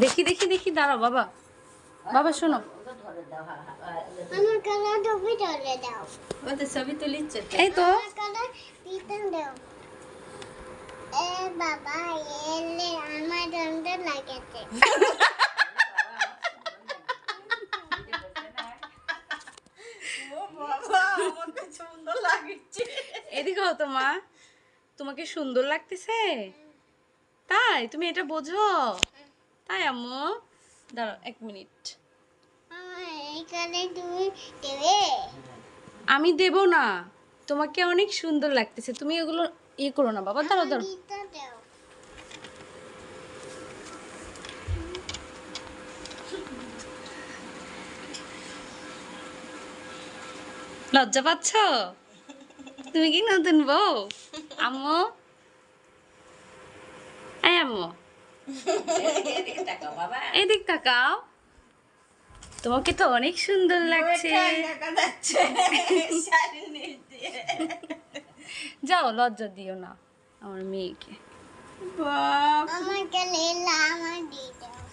দেখি দেখি দেখি, দাঁড়াও বাবা, বাবা শোনো, আমার কালার টুপি ধরে দাও। ও তো ছবি তুলিচ্ছে তো। এই তো আমার কালার পিতন দাও। এ বাবা এলে আমার দন্ড লাগেছে। ও বাবা আমাকে সুন্দর লাগছে। এদিকে হতো মা, তোমাকে সুন্দর লাগতেছে তাই? তুমি এটা বোঝো তাই আম্মু? দাঁড়াও 1 মিনিট, আমার এই কালার তুমি দেবে? আমি দেব না, তোমাকে অনেক সুন্দর লাগতেছে, তুমি এগুলো ইয়ে করো না বাবা, দাঁড়াও দাঁড়াও। পিতন দাও। লজ্জা পাচ্ছ? তুমি কি নতুন বউ আম্মু? এই আম্মু এদিকে তাকাও বাবা। এদিক তাকাও, তোমাকে তো অনেক সুন্দর লাগছে। ওইটাই দেখা যাচ্ছে শাড়ির নিচ দিয়ে। যাও, লজ্জা দিও না আমার মেয়েকে। বাপ আমার কালার আমার দিয়ে দাও।